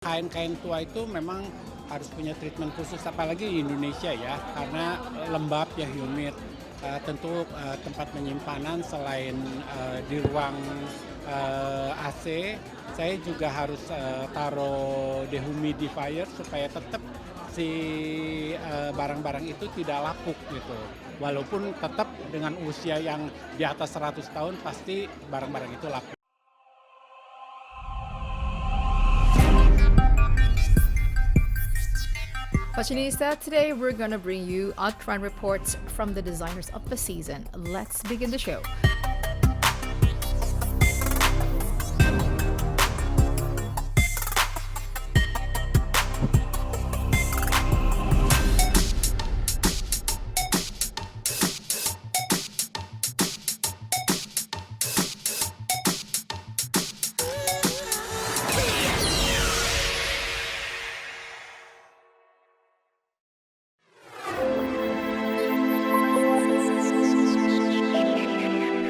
Kain-kain tua itu memang harus punya treatment khusus, apalagi di Indonesia ya, karena lembab ya, humid. Tentu tempat penyimpanan selain di ruang AC, saya juga harus taruh dehumidifier supaya tetap si barang-barang itu tidak lapuk gitu. Walaupun tetap dengan usia yang di atas 100 tahun pasti barang-barang itu lapuk. Fashionista, today we're gonna bring you our trend reports from the designers of the season. Let's begin the show.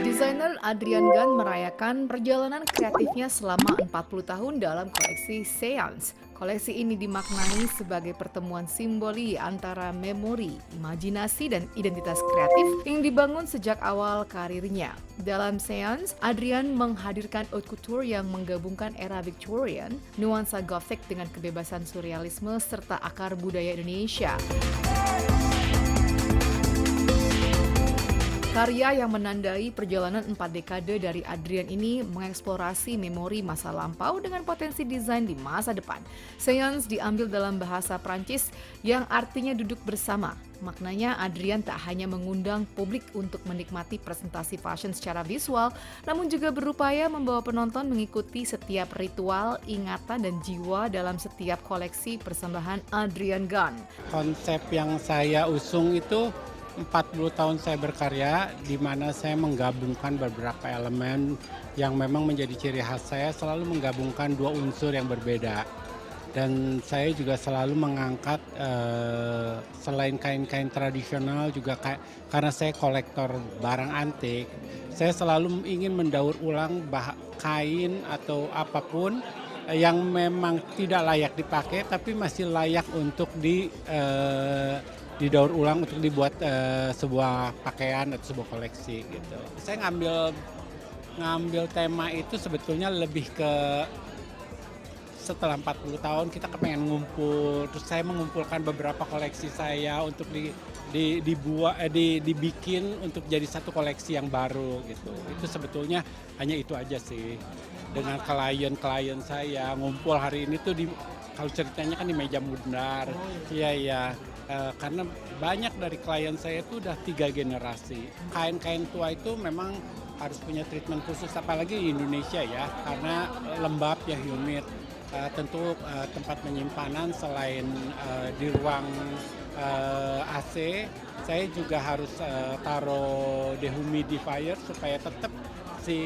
Desainer Adrian Gunn merayakan perjalanan kreatifnya selama 40 tahun dalam koleksi Seance. Koleksi ini dimaknai sebagai pertemuan simboli antara memori, imajinasi, dan identitas kreatif yang dibangun sejak awal karirnya. Dalam Seance, Adrian menghadirkan haute couture yang menggabungkan era Victorian, nuansa Gothic dengan kebebasan surrealisme, serta akar budaya Indonesia. Karya yang menandai perjalanan 4 dekade dari Adrian ini mengeksplorasi memori masa lampau dengan potensi desain di masa depan. Seance diambil dalam bahasa Prancis yang artinya duduk bersama. Maknanya Adrian tak hanya mengundang publik untuk menikmati presentasi fashion secara visual, namun juga berupaya membawa penonton mengikuti setiap ritual, ingatan, dan jiwa dalam setiap koleksi persembahan Adrian Gunn. Konsep yang saya usung itu 40 tahun saya berkarya, di mana saya menggabungkan beberapa elemen yang memang menjadi ciri khas saya, selalu menggabungkan dua unsur yang berbeda. Dan saya juga selalu mengangkat selain kain-kain tradisional juga karena saya kolektor barang antik, saya selalu ingin mendaur ulang kain atau apapun yang memang tidak layak dipakai tapi masih layak untuk didaur ulang untuk dibuat sebuah pakaian atau sebuah koleksi gitu. Saya ngambil tema itu sebetulnya lebih ke setelah 40 tahun kita kepengen ngumpul, terus saya mengumpulkan beberapa koleksi saya untuk dibikin untuk jadi satu koleksi yang baru gitu. Itu sebetulnya hanya itu aja sih. Dengan klien-klien saya ngumpul hari ini tuh kalau ceritanya kan di meja mundar. Iya iya. Karena banyak dari klien saya itu udah 3 generasi. Kain-kain tua itu memang harus punya treatment khusus, apalagi di Indonesia ya, karena lembab ya, humid. Tentu tempat penyimpanan selain di ruang AC, saya juga harus taruh dehumidifier supaya tetap si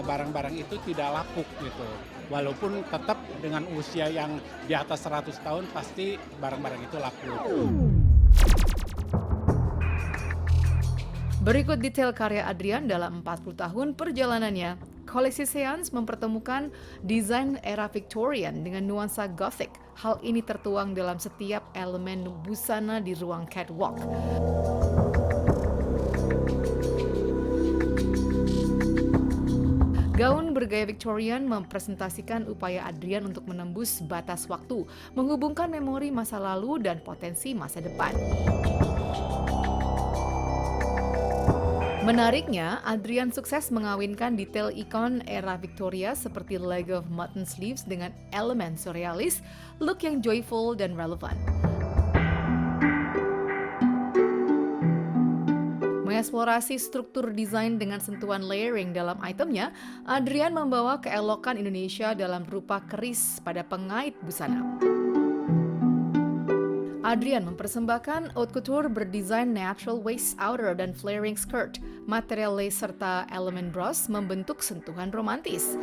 barang-barang itu tidak lapuk gitu. Walaupun tetap dengan usia yang di atas 100 tahun pasti barang-barang itu lapuk. Berikut detail karya Adrian dalam 40 tahun perjalanannya. Koleksi Seance mempertemukan desain era Victorian dengan nuansa Gothic. Hal ini tertuang dalam setiap elemen busana di ruang catwalk. Gaun bergaya Victorian mempresentasikan upaya Adrian untuk menembus batas waktu, menghubungkan memori masa lalu dan potensi masa depan. Menariknya, Adrian sukses mengawinkan detail ikon era Victoria seperti leg of mutton sleeves dengan elemen surrealis, look yang joyful dan relevan. Mengeksplorasi struktur desain dengan sentuhan layering dalam itemnya, Adrian membawa keelokan Indonesia dalam rupa keris pada pengait busana. Adrian mempersembahkan haute couture berdesain natural waist outer dan flaring skirt. Material lace serta elemen bros membentuk sentuhan romantis.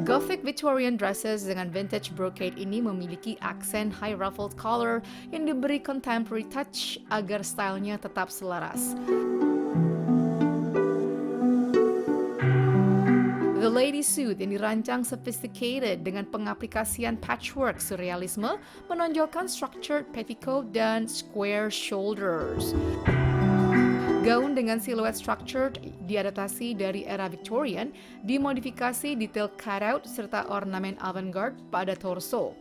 Gothic Victorian dresses dengan vintage brocade ini memiliki aksen high ruffled collar yang diberi contemporary touch agar stylenya tetap selaras. The lady suit yang dirancang sophisticated dengan pengaplikasian patchwork surrealisme menonjolkan structured petticoat dan square shoulders. Gaun dengan siluet structured diadaptasi dari era Victorian, dimodifikasi detail cutout serta ornamen avant-garde pada torso.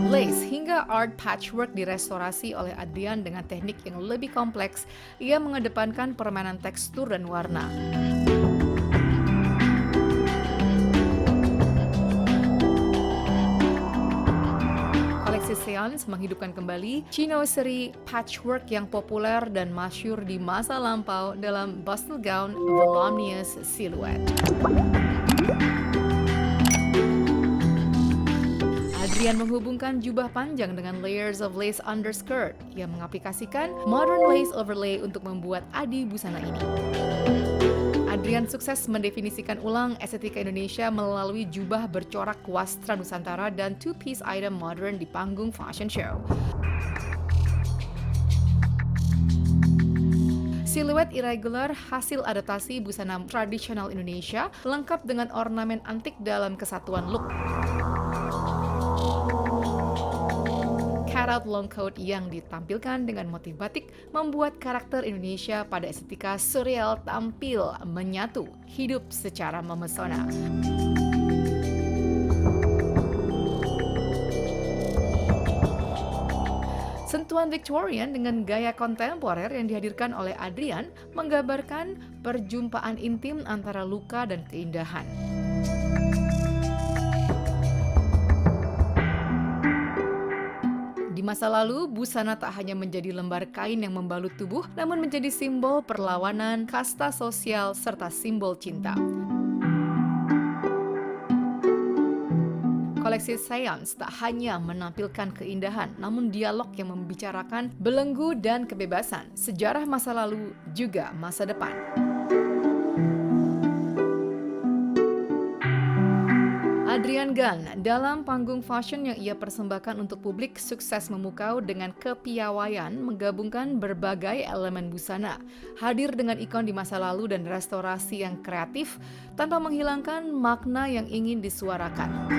Lace hingga art patchwork direstorasi oleh Adrian dengan teknik yang lebih kompleks. Ia mengedepankan permainan tekstur dan warna. Koleksi Seance menghidupkan kembali chino seri patchwork yang populer dan masyhur di masa lampau dalam bustle gown voluminous silhouette. Adrian menghubungkan jubah panjang dengan layers of lace underskirt yang mengaplikasikan modern lace overlay untuk membuat adi busana ini. Adrian sukses mendefinisikan ulang estetika Indonesia melalui jubah bercorak wastra Nusantara dan two-piece item modern di panggung fashion show. Siluet irregular hasil adaptasi busana tradisional Indonesia lengkap dengan ornamen antik dalam kesatuan look. Cutout long coat yang ditampilkan dengan motif batik membuat karakter Indonesia pada estetika surreal tampil menyatu, hidup secara memesona. Sentuhan Victorian dengan gaya kontemporer yang dihadirkan oleh Adrian menggambarkan perjumpaan intim antara luka dan keindahan. Di masa lalu, busana tak hanya menjadi lembar kain yang membalut tubuh, namun menjadi simbol perlawanan, kasta sosial, serta simbol cinta. Koleksi Seance tak hanya menampilkan keindahan, namun dialog yang membicarakan belenggu dan kebebasan, sejarah masa lalu, juga masa depan. Adrian Gunn dalam panggung fashion yang ia persembahkan untuk publik sukses memukau dengan kepiawaian menggabungkan berbagai elemen busana, hadir dengan ikon di masa lalu dan restorasi yang kreatif tanpa menghilangkan makna yang ingin disuarakan.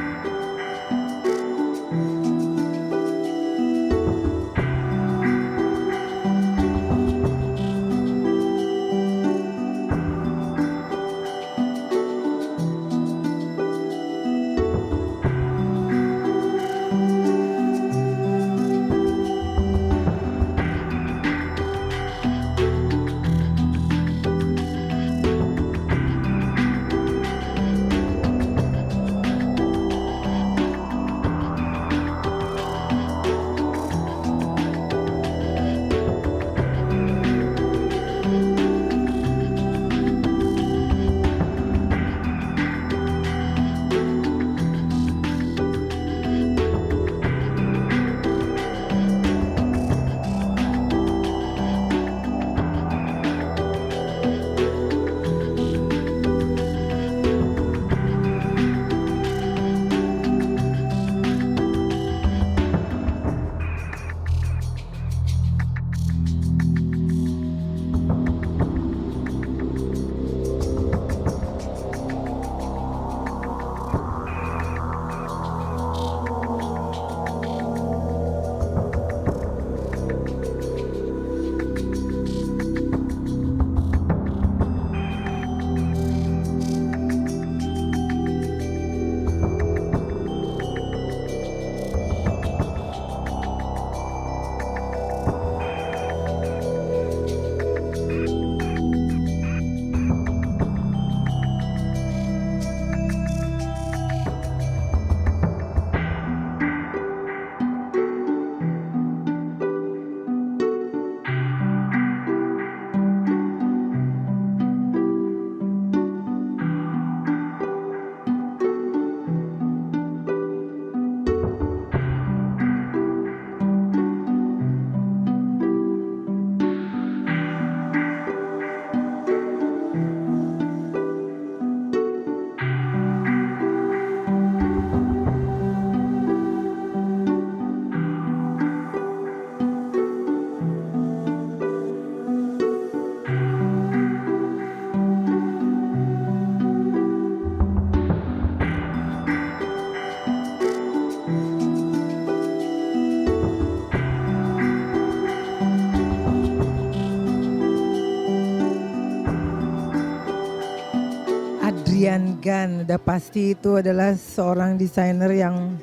Adrian Gan, udah pasti itu adalah seorang desainer yang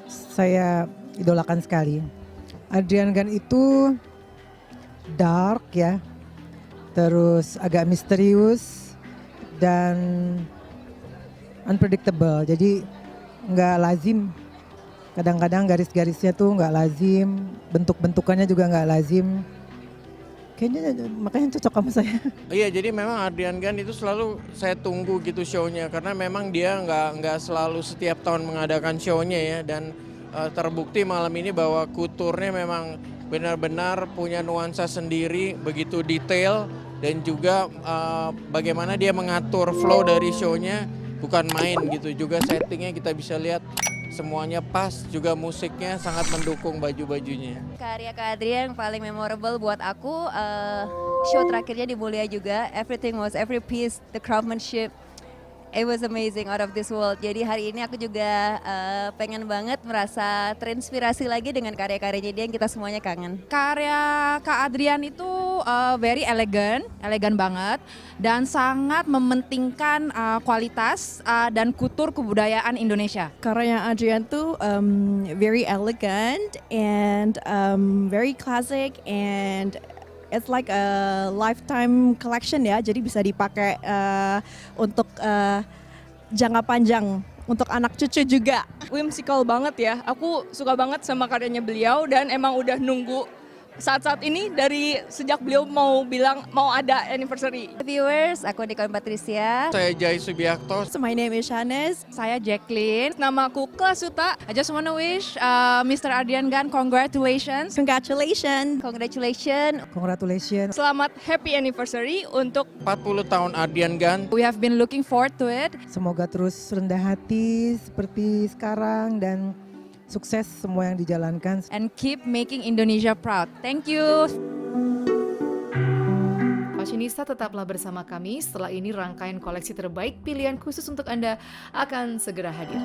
saya idolakan sekali. Adrian Gan itu dark ya, terus agak misterius dan unpredictable. Jadi nggak lazim. Kadang-kadang garis-garisnya tuh nggak lazim, bentuk-bentukannya juga nggak lazim. Kayaknya makanya cocok sama saya. Iya, jadi memang Adrian Gan itu selalu saya tunggu gitu show-nya karena memang dia nggak selalu setiap tahun mengadakan show-nya ya, dan terbukti malam ini bahwa kuturnya memang benar-benar punya nuansa sendiri, begitu detail, dan juga bagaimana dia mengatur flow dari show-nya bukan main gitu, juga settingnya kita bisa lihat semuanya pas, juga musiknya sangat mendukung baju-bajunya. Karya Kak Adrian paling memorable buat aku, show terakhirnya di Mulia juga, every piece, the craftsmanship, it was amazing, out of this world. Jadi hari ini aku juga pengen banget merasa terinspirasi lagi dengan karya-karyanya dia yang kita semuanya kangen. Karya Kak Adrian itu very elegan banget, dan sangat mementingkan kualitas dan kultur kebudayaan Indonesia. Karyanya Adrian tuh very elegant and very classic, and it's like a lifetime collection ya, jadi bisa dipakai untuk jangka panjang, untuk anak cucu juga. Whimsical banget ya, aku suka banget sama karyanya beliau dan emang udah nunggu saat-saat ini dari sejak beliau mau bilang mau ada anniversary. Viewers, aku Nicole Patricia. Saya Jai Subiakto. So my name is Shanes. Saya Jacqueline, nama aku Klasuta. I just wanna wish Mr. Adrian Gan congratulations. Congratulations. Congratulations. Congratulations. Selamat happy anniversary untuk 40 tahun Adrian Gan. We have been looking forward to it. Semoga terus rendah hati seperti sekarang dan sukses semua yang dijalankan. And keep making Indonesia proud. Thank you. Fashionista, tetaplah bersama kami. Setelah ini rangkaian koleksi terbaik pilihan khusus untuk Anda akan segera hadir.